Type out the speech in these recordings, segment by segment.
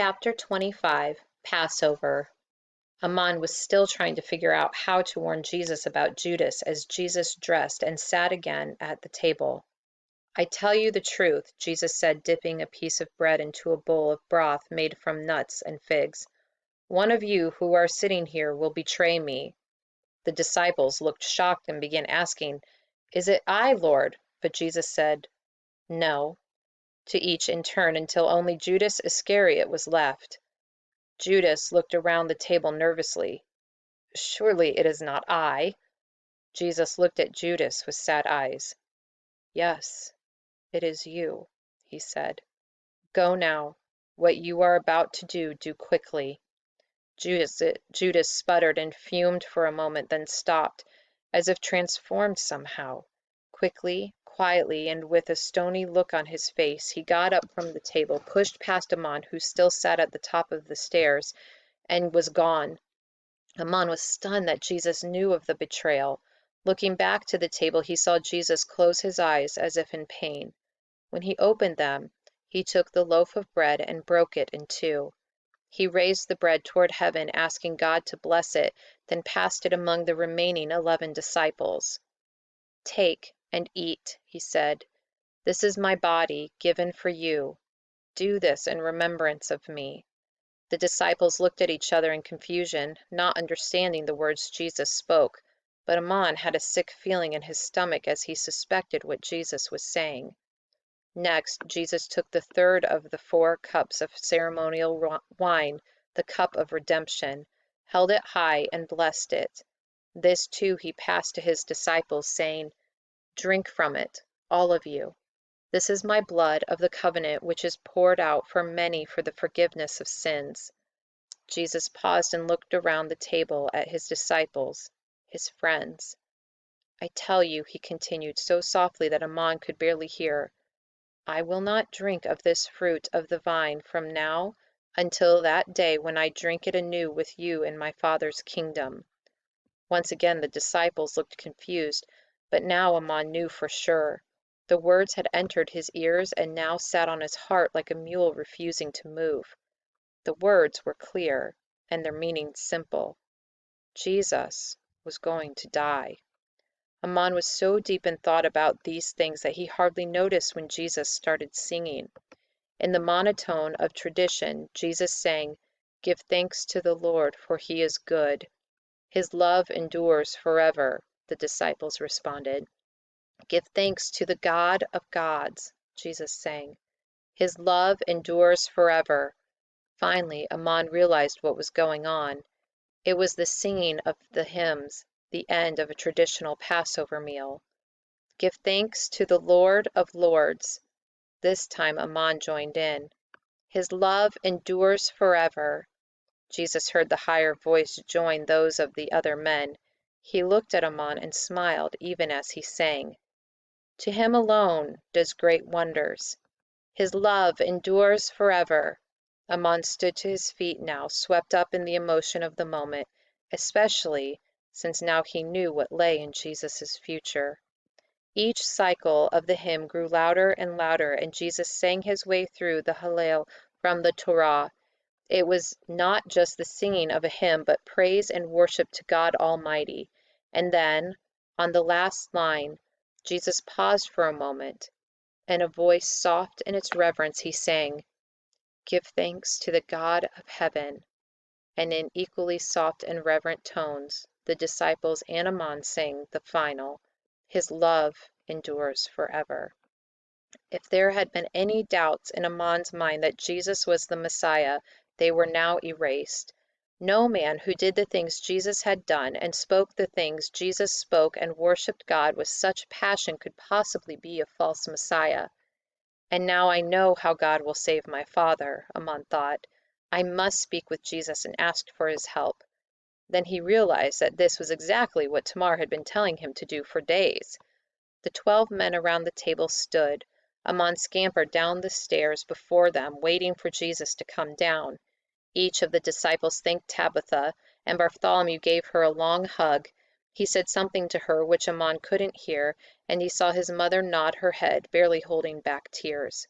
Chapter 25, Passover. Amon was still trying to figure out how to warn Jesus about Judas as Jesus dressed and sat again at the table. "I tell you the truth," Jesus said, dipping a piece of bread into a bowl of broth made from nuts and figs. "One of you who are sitting here will betray me." The disciples looked shocked and began asking, "Is it I, Lord?" But Jesus said, "No," to each in turn until only Judas Iscariot was left. Judas looked around the table nervously. "Surely it is not I." Jesus looked at Judas with sad eyes. "Yes, it is you," he said. "Go now. What you are about to do quickly." Judas sputtered and fumed for a moment, then stopped, as if transformed somehow. Quickly, quietly, and with a stony look on his face, he got up from the table, pushed past Amon, who still sat at the top of the stairs, and was gone. Amon was stunned that Jesus knew of the betrayal. Looking back to the table, he saw Jesus close his eyes as if in pain. When he opened them, he took the loaf of bread and broke it in two. He raised the bread toward heaven, asking God to bless it, then passed it among the remaining 11 disciples. "Take and eat," he said. "This is my body, given for you. Do this in remembrance of me." The disciples looked at each other in confusion, not understanding the words Jesus spoke, but Amon had a sick feeling in his stomach as he suspected what Jesus was saying. Next, Jesus took the third of the 4 cups of ceremonial wine, the cup of redemption, held it high, and blessed it. This too he passed to his disciples, saying, "Drink from it, all of you. This is my blood of the covenant, which is poured out for many for the forgiveness of sins." Jesus paused and looked around the table at his disciples, his friends. "I tell you," he continued so softly that Amon could barely hear, "I will not drink of this fruit of the vine from now until that day when I drink it anew with you in my Father's kingdom." Once again the disciples looked confused, but now Amon knew for sure. The words had entered his ears and now sat on his heart like a mule refusing to move. The words were clear, and their meaning simple. Jesus was going to die. Amon was so deep in thought about these things that he hardly noticed when Jesus started singing. In the monotone of tradition, Jesus sang, "Give thanks to the Lord, for he is good. His love endures forever," the disciples responded. "Give thanks to the God of gods," Jesus sang. "His love endures forever." Finally, Amon realized what was going on. It was the singing of the hymns, the end of a traditional Passover meal. "Give thanks to the Lord of Lords." This time Amon joined in. "His love endures forever." Jesus heard the higher voice join those of the other men. He looked at Amon and smiled even as he sang. "To him alone does great wonders. His love endures forever." Amon stood to his feet now, swept up in the emotion of the moment, especially since now he knew what lay in Jesus' future. Each cycle of the hymn grew louder and louder, and Jesus sang his way through the Hallel from the Torah. It was not just the singing of a hymn, but praise and worship to God Almighty. And then, on the last line, Jesus paused for a moment. In a voice soft in its reverence, he sang, "Give thanks to the God of heaven." And in equally soft and reverent tones, the disciples and Amon sang the final, "His love endures forever." If there had been any doubts in Amon's mind that Jesus was the Messiah, they were now erased. No man who did the things Jesus had done and spoke the things Jesus spoke and worshipped God with such passion could possibly be a false Messiah. "And now I know how God will save my father," Amon thought. "I must speak with Jesus and ask for his help." Then he realized that this was exactly what Tamar had been telling him to do for days. The 12 men around the table stood. Amon scampered down the stairs before them, waiting for Jesus to come down. Each of the disciples thanked Tabitha, and Bartholomew gave her a long hug. He said something to her which Amon couldn't hear, and he saw his mother nod her head, barely holding back tears.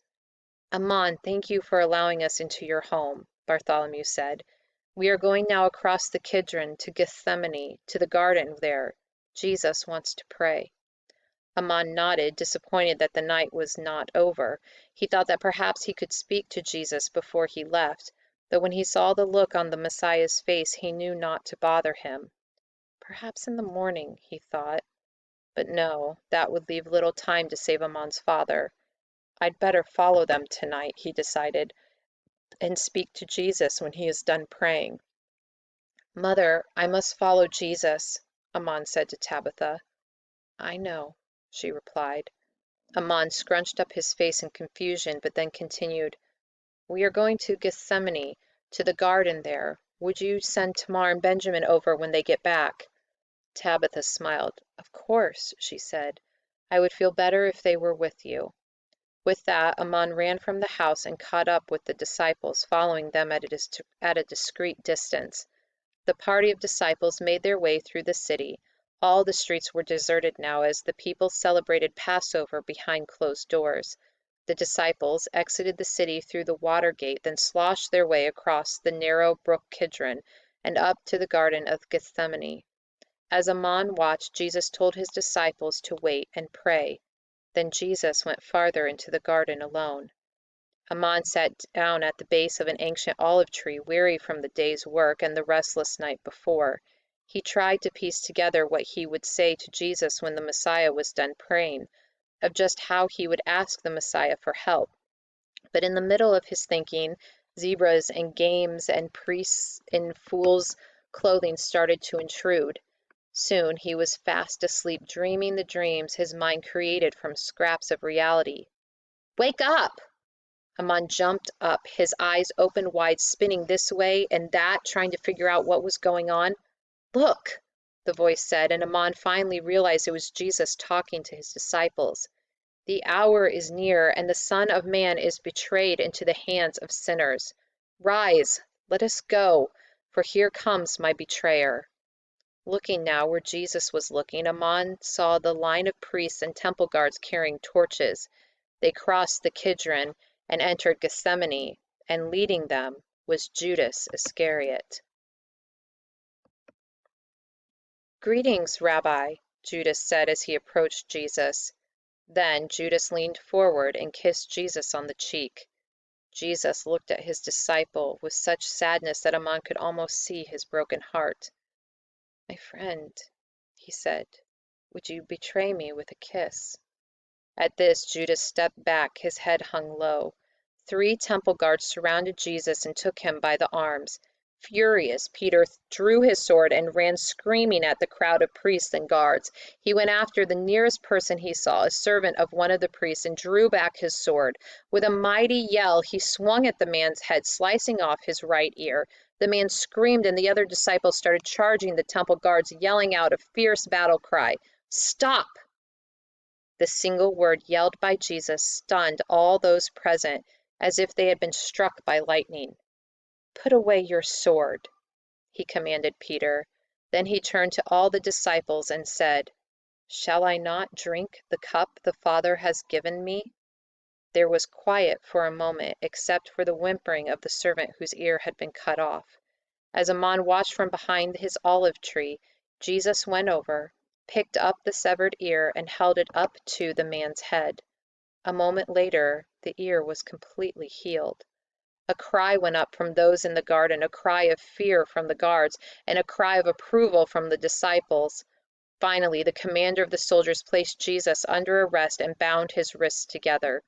"Amon, thank you for allowing us into your home," Bartholomew said. "We are going now across the Kidron to Gethsemane, to the garden there. Jesus wants to pray." Amon nodded, disappointed that the night was not over. He thought that perhaps he could speak to Jesus before he left, but when he saw the look on the Messiah's face, he knew not to bother him. Perhaps in the morning, he thought. But no, that would leave little time to save Amon's father. "I'd better follow them tonight," he decided, "and speak to Jesus when he is done praying." "Mother, I must follow Jesus," Amon said to Tabitha. "I know," she replied. Amon scrunched up his face in confusion, but then continued, "We are going to Gethsemane, to the garden there. Would you send Tamar and Benjamin over when they get back?" Tabitha smiled. "Of course," she said. "I would feel better if they were with you." With that, Amon ran from the house and caught up with the disciples, following them at a discreet distance. The party of disciples made their way through the city. All the streets were deserted now as the people celebrated Passover behind closed doors. The disciples exited the city through the water gate, then sloshed their way across the narrow brook Kidron and up to the Garden of Gethsemane. As Amon watched, Jesus told his disciples to wait and pray. Then Jesus went farther into the garden alone. Amon sat down at the base of an ancient olive tree, weary from the day's work and the restless night before. He tried to piece together what he would say to Jesus when the Messiah was done praying, of just how he would ask the Messiah for help. But in the middle of his thinking, zebras and games and priests in fools' clothing started to intrude. Soon he was fast asleep, dreaming the dreams his mind created from scraps of reality. "Wake up!" Amon jumped up, his eyes opened wide, spinning this way and that, trying to figure out what was going on. "Look!" the voice said, and Amon finally realized it was Jesus talking to his disciples. "The hour is near, and the Son of Man is betrayed into the hands of sinners. Rise, let us go, for here comes my betrayer." Looking now where Jesus was looking, Amon saw the line of priests and temple guards carrying torches. They crossed the Kidron and entered Gethsemane, and leading them was Judas Iscariot. "Greetings, Rabbi," Judas said as he approached Jesus. Then Judas leaned forward and kissed Jesus on the cheek. Jesus looked at his disciple with such sadness that Amon could almost see his broken heart. "My friend," he said, "would you betray me with a kiss?" At this, Judas stepped back, his head hung low. 3 temple guards surrounded Jesus and took him by the arms. Furious, Peter drew his sword and ran screaming at the crowd of priests and guards. He went after the nearest person he saw, a servant of one of the priests, and drew back his sword. With a mighty yell, he swung at the man's head, slicing off his right ear. The man screamed, and the other disciples started charging the temple guards, yelling out a fierce battle cry, "Stop!" The single word yelled by Jesus stunned all those present as if they had been struck by lightning. "Put away your sword," he commanded Peter. Then he turned to all the disciples and said, "Shall I not drink the cup the Father has given me?" There was quiet for a moment, except for the whimpering of the servant whose ear had been cut off. As Amon watched from behind his olive tree, Jesus went over, picked up the severed ear, and held it up to the man's head. A moment later, the ear was completely healed. A cry went up from those in the garden, a cry of fear from the guards, and a cry of approval from the disciples. Finally, the commander of the soldiers placed Jesus under arrest and bound his wrists together.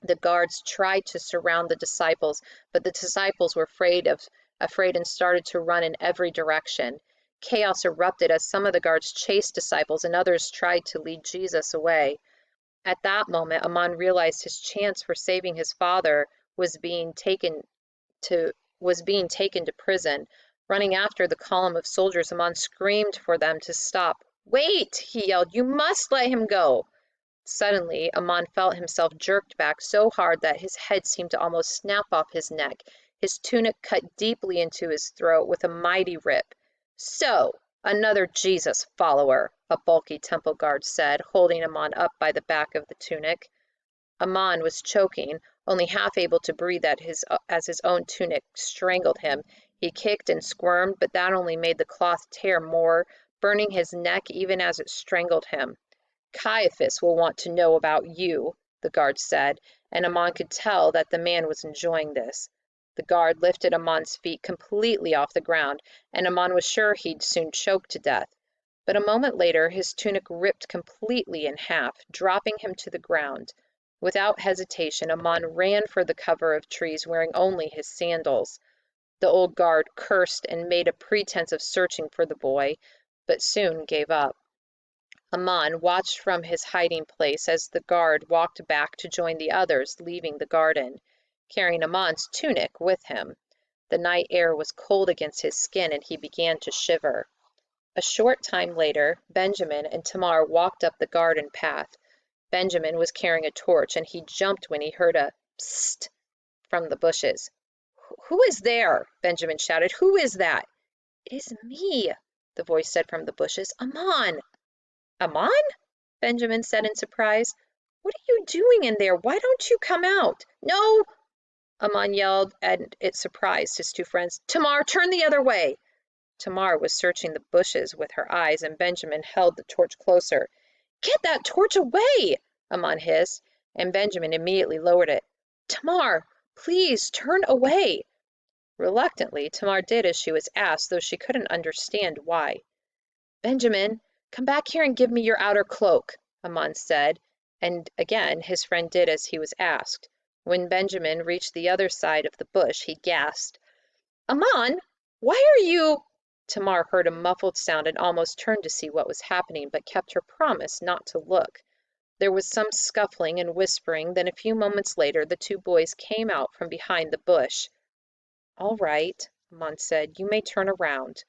The guards tried to surround the disciples, but the disciples were afraid and started to run in every direction. Chaos erupted as some of the guards chased disciples and others tried to lead Jesus away. At that moment, Amon realized his chance for saving his father was being taken to prison. Running after the column of soldiers, Amon screamed for them to stop. "Wait!" he yelled. "You must let him go!" Suddenly, Amon felt himself jerked back so hard that his head seemed to almost snap off his neck. His tunic cut deeply into his throat with a mighty rip. "So, another Jesus follower," a bulky temple guard said, holding Amon up by the back of the tunic. Amon was choking, only half able to breathe as his own tunic strangled him. He kicked and squirmed, but that only made the cloth tear more, burning his neck even as it strangled him. "Caiaphas will want to know about you," the guard said, and Amon could tell that the man was enjoying this. The guard lifted Amon's feet completely off the ground, and Amon was sure he'd soon choke to death. But a moment later his tunic ripped completely in half, dropping him to the ground. Without hesitation, Amon ran for the cover of trees, wearing only his sandals. The old guard cursed and made a pretense of searching for the boy, but soon gave up. Amon watched from his hiding place as the guard walked back to join the others, leaving the garden, carrying Amon's tunic with him. The night air was cold against his skin, and he began to shiver. A short time later, Benjamin and Tamar walked up the garden path. Benjamin was carrying a torch, and he jumped when he heard a "Psst" from the bushes. "Who is there?" Benjamin shouted. "Who is that?" "It is me," the voice said from the bushes. "Amon." "Amon?" Benjamin said in surprise. "What are you doing in there? Why don't you come out?" "No!" Amon yelled, and it surprised his two friends. "Tamar, turn the other way!" Tamar was searching the bushes with her eyes, and Benjamin held the torch closer. "Get that torch away!" Amon hissed, and Benjamin immediately lowered it. "Tamar, please turn away!" Reluctantly, Tamar did as she was asked, though she couldn't understand why. "Benjamin, come back here and give me your outer cloak," Amon said, and again his friend did as he was asked. When Benjamin reached the other side of the bush, he gasped, "Amon, why are you—" Tamar heard a muffled sound and almost turned to see what was happening, but kept her promise not to look. There was some scuffling and whispering, then a few moments later the two boys came out from behind the bush. "All right," Amon said, "you may turn around."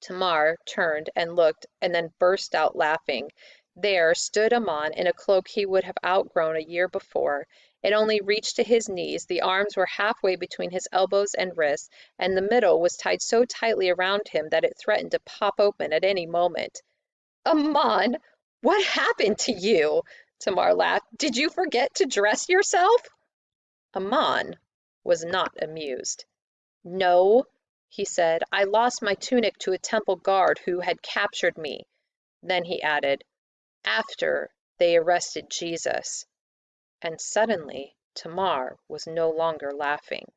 Tamar turned and looked and then burst out laughing. There stood Amon in a cloak he would have outgrown a year before. It only reached to his knees, the arms were halfway between his elbows and wrists, and the middle was tied so tightly around him that it threatened to pop open at any moment. "Amon, what happened to you?" Tamar laughed. "Did you forget to dress yourself?" Amon was not amused. "No," he said, "I lost my tunic to a temple guard who had captured me." Then he added, "After they arrested Jesus." And suddenly Tamar was no longer laughing.